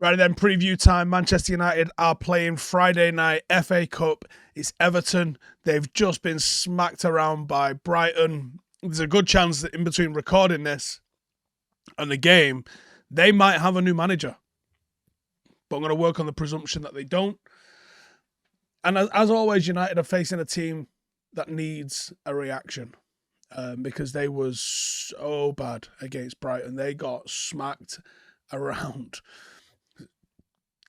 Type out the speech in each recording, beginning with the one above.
Right then, preview time. Manchester United are playing Friday night FA Cup. It's Everton. They've just been smacked around by Brighton. There's a good chance that in between recording this and the game, they might have a new manager. But I'm going to work on the presumption that they don't. And as always, United are facing a team that needs a reaction because they was so bad against Brighton. They got smacked around.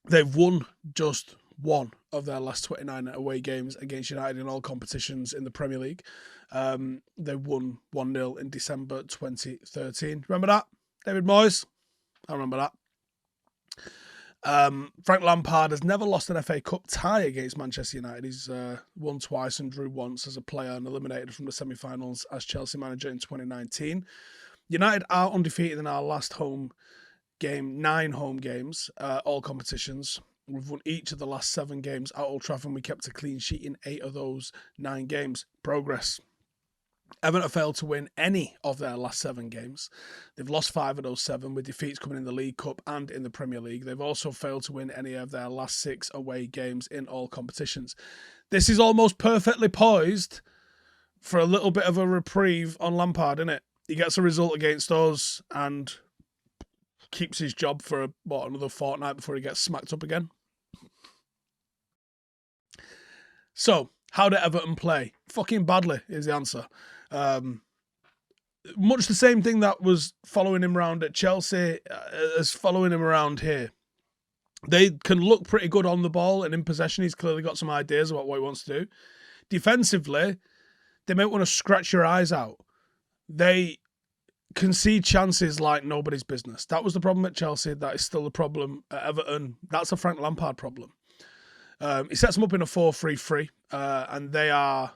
They've won just one of their last 29 away games against United in all competitions in the Premier League. They won 1-0 in December 2013. Remember that? David Moyes? I remember that. Frank Lampard has never lost an FA Cup tie against Manchester United. He's won twice and drew once as a player and eliminated from the semi-finals as Chelsea manager in 2019. United are undefeated in our last home game, 9 home games, all competitions. We've won each of the last 7 games at Old Trafford, and we kept a clean sheet in 8 of those 9 games. Progress. Everton have failed to win any of their last 7 games. They've lost 5 of those 7, with defeats coming in the League Cup and in the Premier League. They've also failed to win any of their last 6 away games in all competitions. This is almost perfectly poised for a little bit of a reprieve on Lampard, isn't it? He gets a result against us and keeps his job for, another fortnight before he gets smacked up again. So, how did Everton play? Fucking badly is the answer. Much the same thing that was following him around at Chelsea as following him around here. They can look pretty good on the ball and in possession. He's clearly got some ideas about what he wants to do. Defensively, they might want to scratch your eyes out. They concede chances like nobody's business. That was the problem at Chelsea. That is still the problem at Everton. That's a Frank Lampard problem. He sets them up in a 4-3-3, and they are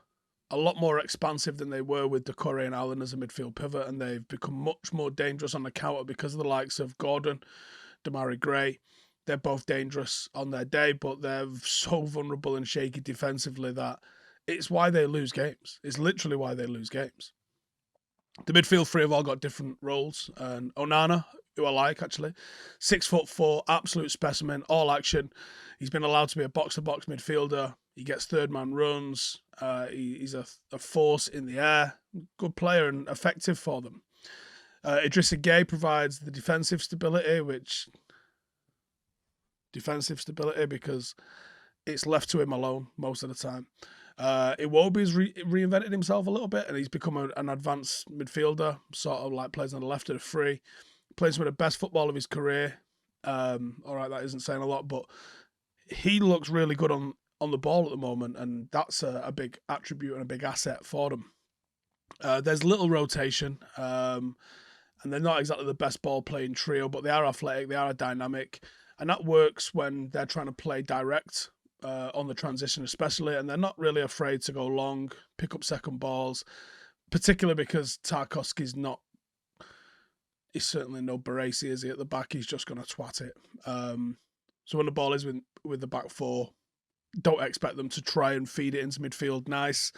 a lot more expansive than they were with Doucouré and Allen as a midfield pivot, and they've become much more dangerous on the counter because of the likes of Gordon, Demarai Gray. They're both dangerous on their day, but they're so vulnerable and shaky defensively that it's why they lose games. It's literally why they lose games. The midfield 3 have all got different roles, and Onana, who I like actually, 6'4", absolute specimen, all action. He's been allowed to be a box-to-box midfielder. He gets third-man runs. He's a force in the air. Good player and effective for them. Idrissa Gueye provides the defensive stability because it's left to him alone most of the time. Iwobi's reinvented himself a little bit, and he's become an advanced midfielder, sort of like plays on the left of the free. Plays some of the best football of his career. All right, that isn't saying a lot, but he looks really good on the ball at the moment, and that's a big attribute and a big asset for them. There's little rotation, and they're not exactly the best ball-playing trio, but they are athletic, they are dynamic, and that works when they're trying to play direct on the transition especially, and they're not really afraid to go long, pick up second balls, particularly because Tarkowski's not, he's certainly no Baresi, is he, at the back? He's just going to twat it. So when the ball is with the back 4, don't expect them to try and feed it into midfield nice,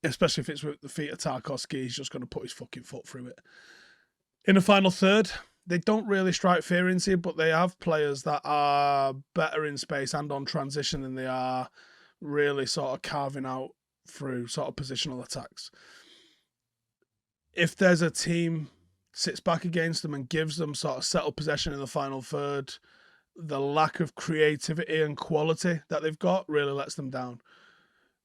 especially if it's with the feet of Tarkowski. He's just going to put his fucking foot through it. In the final third, they don't really strike fear into you, but they have players that are better in space and on transition than they are really sort of carving out through sort of positional attacks. If there's a team sits back against them and gives them sort of settled possession in the final third, the lack of creativity and quality that they've got really lets them down.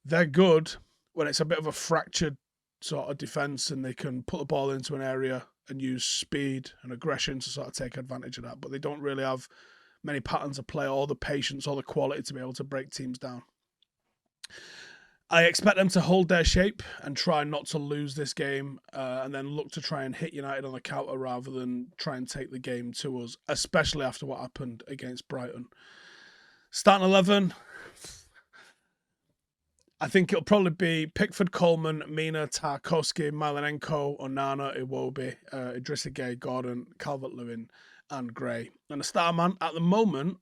They're good when it's a bit of a fractured sort of defence and they can put the ball into an area and use speed and aggression to sort of take advantage of that, but they don't really have many patterns of play or the patience or the quality to be able to break teams down. I expect them to hold their shape and try not to lose this game and then look to try and hit United on the counter rather than try and take the game to us, especially after what happened against Brighton. Starting 11, I think it'll probably be Pickford, Coleman, Mina, Tarkowski, Milenenko, Onana, Iwobi, Idrissa Gueye, Gordon, Calvert-Lewin, and Gray. And the star man at the moment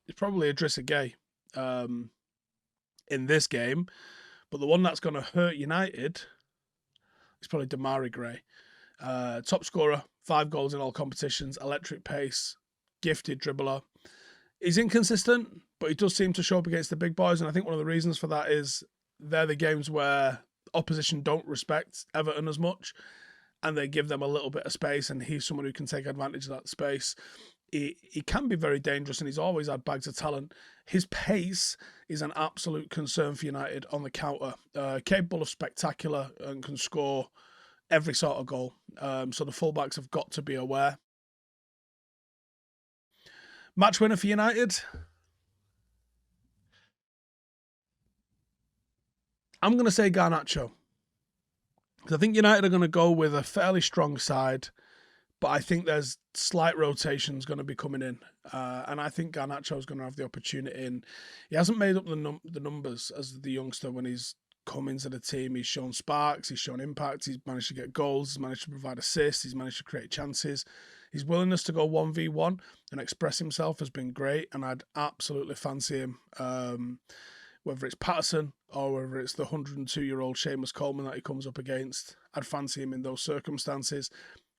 is probably Idrissa Gueye in this game, but the one that's going to hurt United is probably Demarai Gray. Top scorer, 5 goals in all competitions, electric pace, gifted dribbler. He's inconsistent, but he does seem to show up against the big boys. And I think one of the reasons for that is they're the games where opposition don't respect Everton as much and they give them a little bit of space, and he's someone who can take advantage of that space. He can be very dangerous, and he's always had bags of talent. His pace is an absolute concern for United on the counter. Capable of spectacular and can score every sort of goal. So the fullbacks have got to be aware. Match winner for United? I'm going to say Garnacho. Because I think United are going to go with a fairly strong side, but I think there's slight rotations going to be coming in. And I think Garnacho is going to have the opportunity. And he hasn't made up the numbers as the youngster when he's come into the team. He's shown sparks, he's shown impact, he's managed to get goals, he's managed to provide assists, he's managed to create chances. His willingness to go 1v1 and express himself has been great, and I'd absolutely fancy him. Whether it's Patterson or whether it's the 102-year-old Seamus Coleman that he comes up against, I'd fancy him in those circumstances.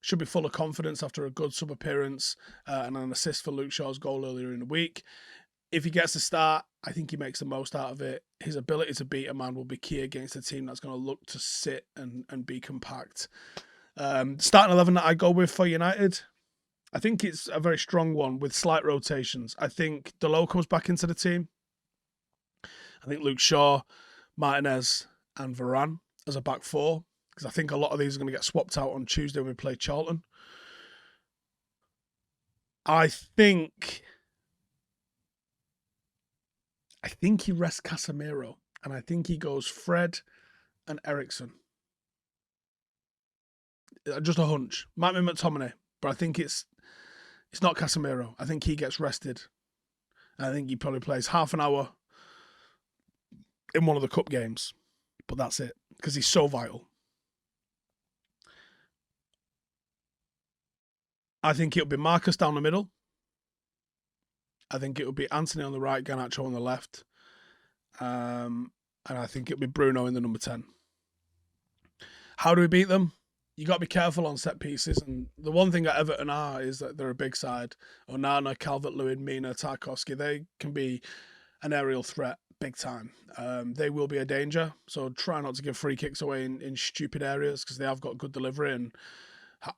Should be full of confidence after a good sub-appearance and an assist for Luke Shaw's goal earlier in the week. If he gets a start, I think he makes the most out of it. His ability to beat a man will be key against a team that's going to look to sit and be compact. Starting 11 that I go with for United, I think it's a very strong one with slight rotations. I think Delo comes back into the team. I think Luke Shaw, Martinez and Varane as a back four, because I think a lot of these are going to get swapped out on Tuesday when we play Charlton. I think he rests Casemiro, and I think he goes Fred and Eriksen. Just a hunch. Might be McTominay, but I think it's not Casemiro. I think he gets rested. I think he probably plays half an hour in one of the cup games, but that's it, because he's so vital. I think it'll be Marcus down the middle. I think it'll be Anthony on the right, Garnacho on the left. And I think it'll be Bruno in the number 10. How do we beat them? You got to be careful on set pieces. And the one thing that Everton are is that they're a big side. Onana, Calvert-Lewin, Mina, Tarkowski, they can be an aerial threat big time. They will be a danger. So try not to give free kicks away in stupid areas, because they have got good delivery. And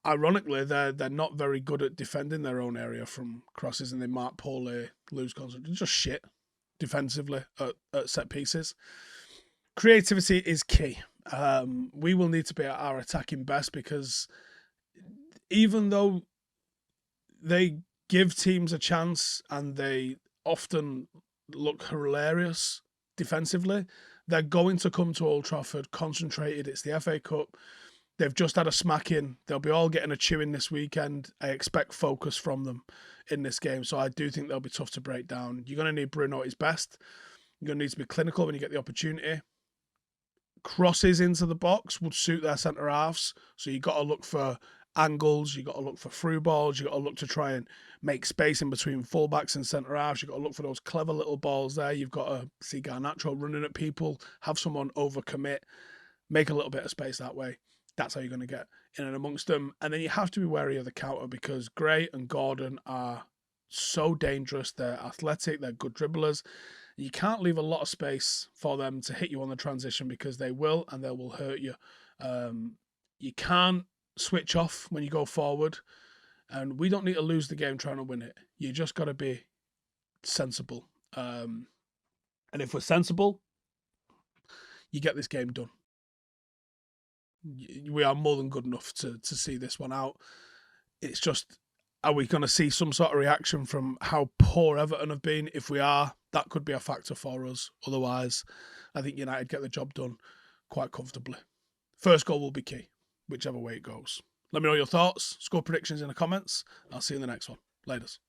ironically, they're not very good at defending their own area from crosses, and they mark poorly, lose concentration. Just shit defensively at set pieces. Creativity is key. We will need to be at our attacking best, because even though they give teams a chance and they often look hilarious defensively, they're going to come to Old Trafford concentrated. It's the FA Cup. They've just had a smacking. They'll be all getting a chewing this weekend. I expect focus from them in this game. So I do think they'll be tough to break down. You're going to need Bruno at his best. You're going to need to be clinical when you get the opportunity. Crosses into the box would suit their centre halves. So you've got to look for angles. You've got to look for through balls. You've got to look to try and make space in between fullbacks and centre halves. You've got to look for those clever little balls there. You've got to see Garnacho running at people, have someone overcommit, make a little bit of space that way. That's how you're going to get in and amongst them. And then you have to be wary of the counter, because Gray and Gordon are so dangerous. They're athletic. They're good dribblers. You can't leave a lot of space for them to hit you on the transition, because they will, and they will hurt you. You can't switch off when you go forward. And we don't need to lose the game trying to win it. You just got to be sensible. And if we're sensible, you get this game done. We are more than good enough to see this one out. It's just, are we going to see some sort of reaction from how poor Everton have been? If we are, that could be a factor for us. Otherwise, I think United get the job done quite comfortably. First goal will be key, whichever way it goes. Let me know your thoughts, score predictions in the comments. I'll see you in the next one. Laters.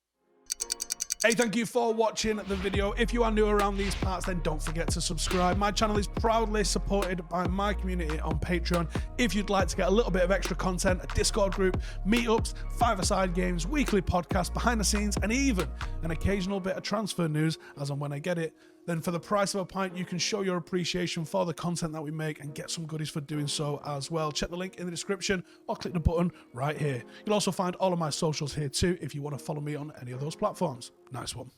Hey, thank you for watching the video. If you are new around these parts, then don't forget to subscribe. My channel is proudly supported by my community on Patreon. If you'd like to get a little bit of extra content, a Discord group, meetups, five-a-side games, weekly podcasts, behind the scenes, and even an occasional bit of transfer news as and when I get it, then for the price of a pint, you can show your appreciation for the content that we make and get some goodies for doing so as well. Check the link in the description or click the button right here. You'll also find all of my socials here too if you want to follow me on any of those platforms. Nice one.